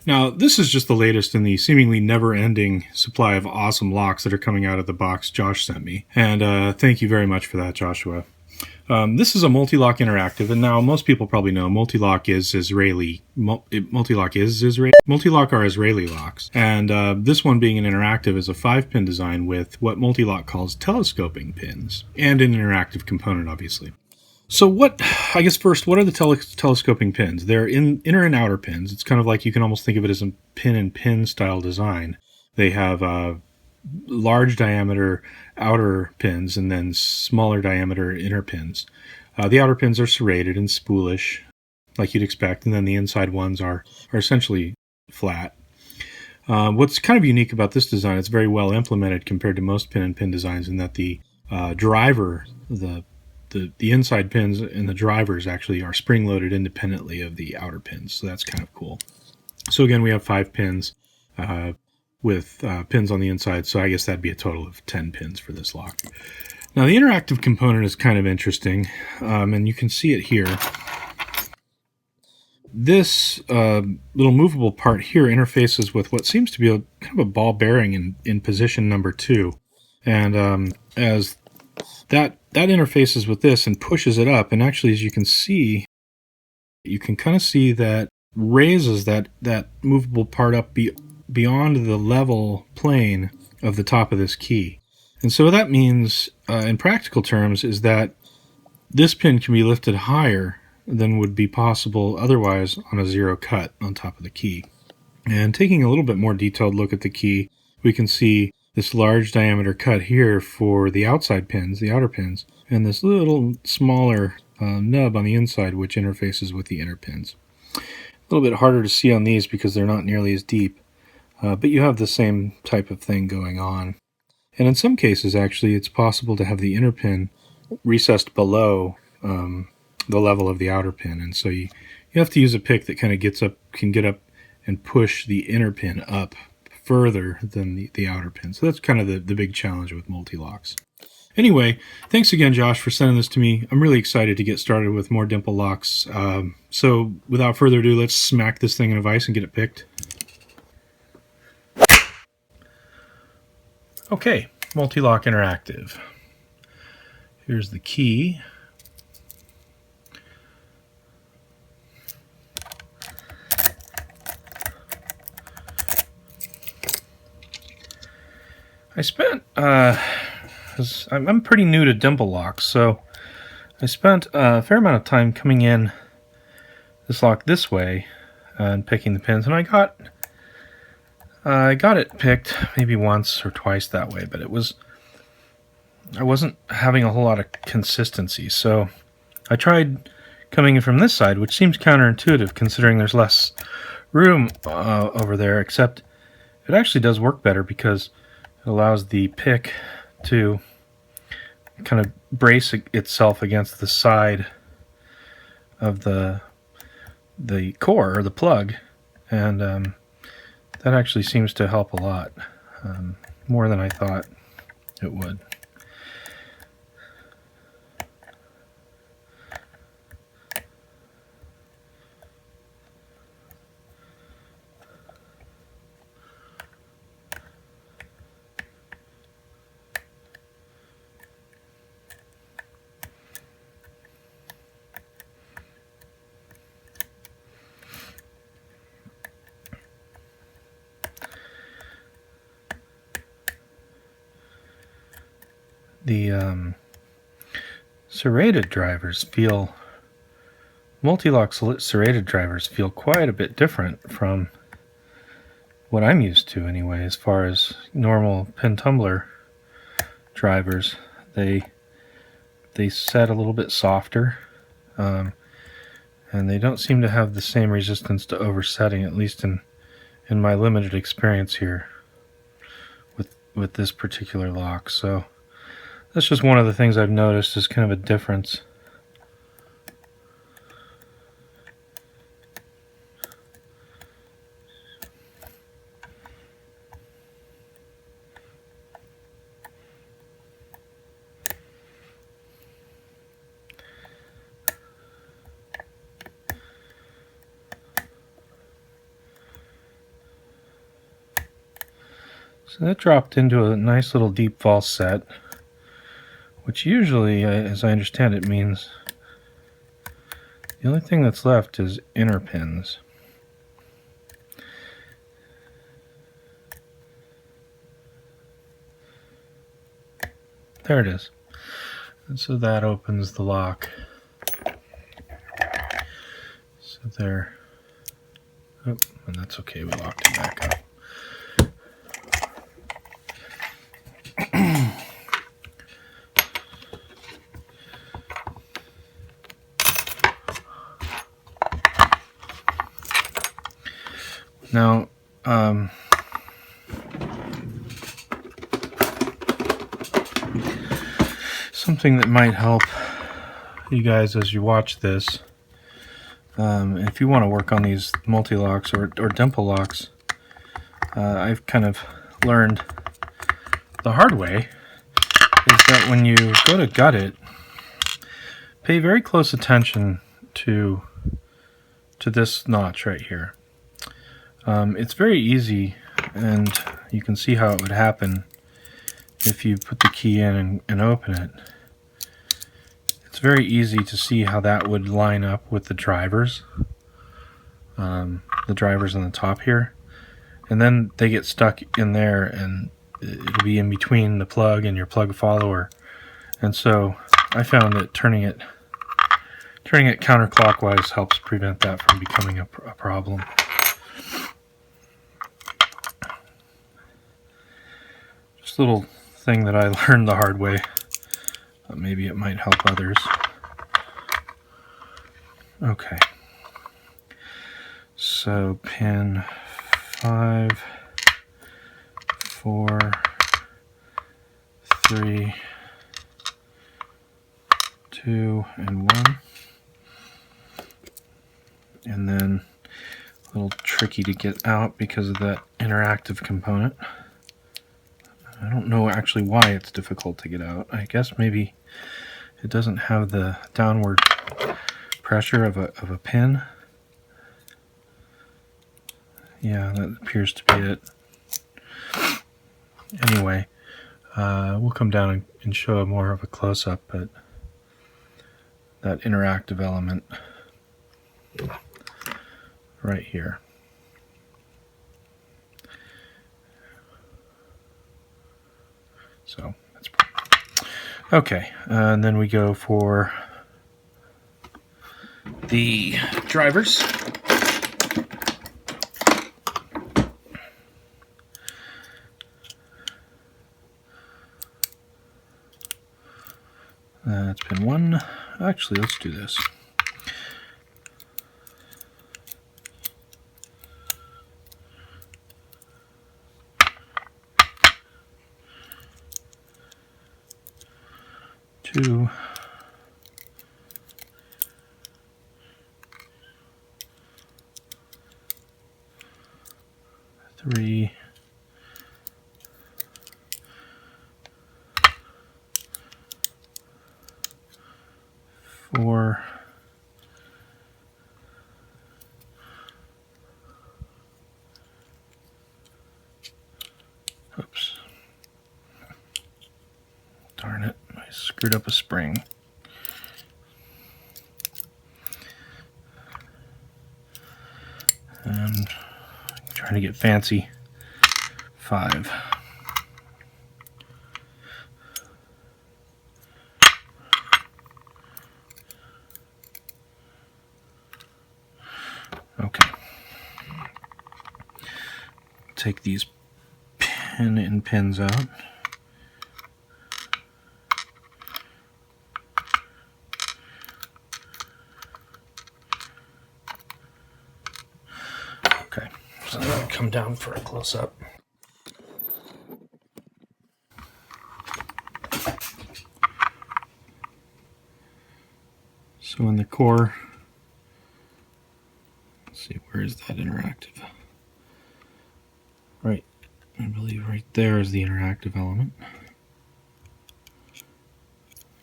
Now, this is just the latest in the seemingly never-ending supply of awesome locks that are coming out of the box Josh sent me. And thank you very much for that, Joshua. This is a Mul-T-Lock Interactive, and now most people probably know Mul-T-Lock is Israeli. Mul-T-Lock is Israeli. Mul-T-Lock are Israeli locks, and this one being an interactive is a 5-pin design with what Mul-T-Lock calls telescoping pins, and an interactive component, obviously. So what are the telescoping pins? They're inner and outer pins. It's kind of like you can almost think of it as a pin and pin style design. They have large diameter outer pins and then smaller diameter inner pins. The outer pins are serrated and spoolish, like you'd expect, and then the inside ones are essentially flat. What's kind of unique about this design, it's very well implemented compared to most pin and pin designs in that the driver, the inside pins and the drivers actually are spring-loaded independently of the outer pins, so that's kind of cool. So again, we have 5 pins with pins on the inside, so I guess that'd be a total of 10 pins for this lock. Now the interactive component is kind of interesting, and you can see it here. This little movable part here interfaces with what seems to be kind of a ball bearing in position number 2, and as that interfaces with this and pushes it up, and actually, as you can see, you can kind of see that raises that movable part up beyond the level plane of the top of this key. And so what that means in practical terms is that this pin can be lifted higher than would be possible otherwise on a zero cut on top of the key. And taking a little bit more detailed look at the key, we can see this large diameter cut here for the outside pins, the outer pins, and this little smaller nub on the inside which interfaces with the inner pins. A little bit harder to see on these because they're not nearly as deep, but you have the same type of thing going on. And in some cases, actually, it's possible to have the inner pin recessed below the level of the outer pin, and so you have to use a pick that kind of can get up and push the inner pin up further than the outer pin. So that's kind of the big challenge with multi-locks. Anyway, thanks again, Josh, for sending this to me. I'm really excited to get started with more dimple locks. So without further ado, let's smack this thing in a vise and get it picked. Okay, Mul-T-Lock Interactive. Here's the key. I spent, I'm pretty new to dimple locks, so I spent a fair amount of time coming in this lock this way and picking the pins, and I got it picked maybe once or twice that way, but I wasn't having a whole lot of consistency, so I tried coming in from this side, which seems counterintuitive considering there's less room over there, except it actually does work better because it allows the pick to kind of brace itself against the side of the core or the plug, and that actually seems to help a lot, more than I thought it would. The serrated drivers feel, multi-lock serrated drivers feel quite a bit different from what I'm used to anyway, as far as normal pin tumbler drivers. They set a little bit softer, and they don't seem to have the same resistance to oversetting, at least in my limited experience here with this particular lock. So that's just one of the things I've noticed is kind of a difference. So that dropped into a nice little deep false set, which usually, as I understand it, means the only thing that's left is inner pins. There it is. And so that opens the lock. So there. Oh, and that's okay, we locked it back up. Now, something that might help you guys as you watch this, if you want to work on these multi-locks or dimple locks, I've kind of learned the hard way, is that when you go to gut it, pay very close attention to this notch right here. It's very easy, and you can see how it would happen if you put the key in and open it. It's very easy to see how that would line up with the drivers. The drivers on the top here. And then they get stuck in there, and it'll be in between the plug and your plug follower. And so I found that turning it counterclockwise helps prevent that from becoming a problem. Just a little thing that I learned the hard way. Maybe it might help others. Okay. So pin 5, 4, 3, 2, and 1. And then a little tricky to get out because of that interactive component. I don't know actually why it's difficult to get out. I guess maybe it doesn't have the downward pressure of a pin. Yeah, that appears to be it. Anyway, we'll come down and show more of a close-up, but that interactive element right here. So that's okay. And then we go for the drivers. That's pin 1. Actually, let's do this. Two, 3, 4, 5. Oops. Darn it, I screwed up a spring. And trying to get fancy. 5. Okay. Take these pins out. Okay, so I'm going to come down for a close-up. So in the core, let's see, where is that interactive? Right, I believe right there is the interactive element. You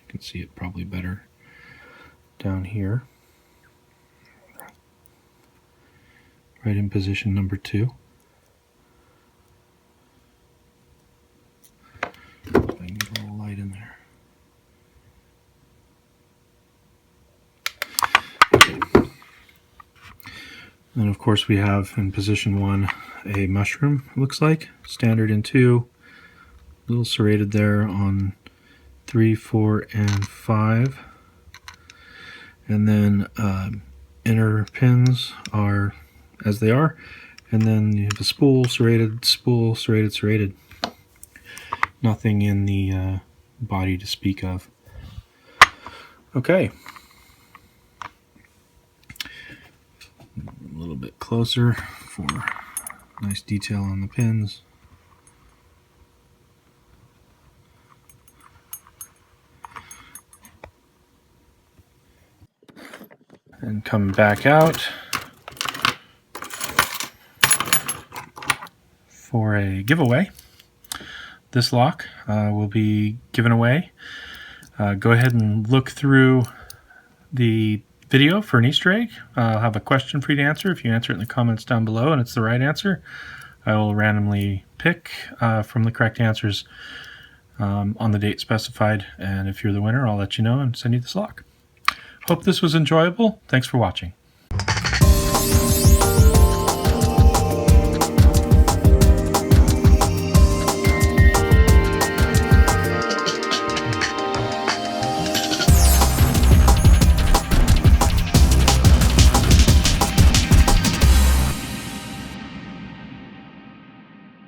can see it probably better down here. Right in position number 2. And of course we have in position 1 a mushroom, it looks like, standard in 2, a little serrated there on 3, 4, and 5. And then inner pins are as they are, and then you have the spool, serrated, serrated. Nothing in the body to speak of. Okay. A little bit closer for nice detail on the pins. And come back out for a giveaway. This lock will be given away. Go ahead and look through the video for an Easter egg. I'll have a question for you to answer. If you answer it in the comments down below and it's the right answer, I will randomly pick from the correct answers on the date specified. And if you're the winner, I'll let you know and send you this lock. Hope this was enjoyable. Thanks for watching.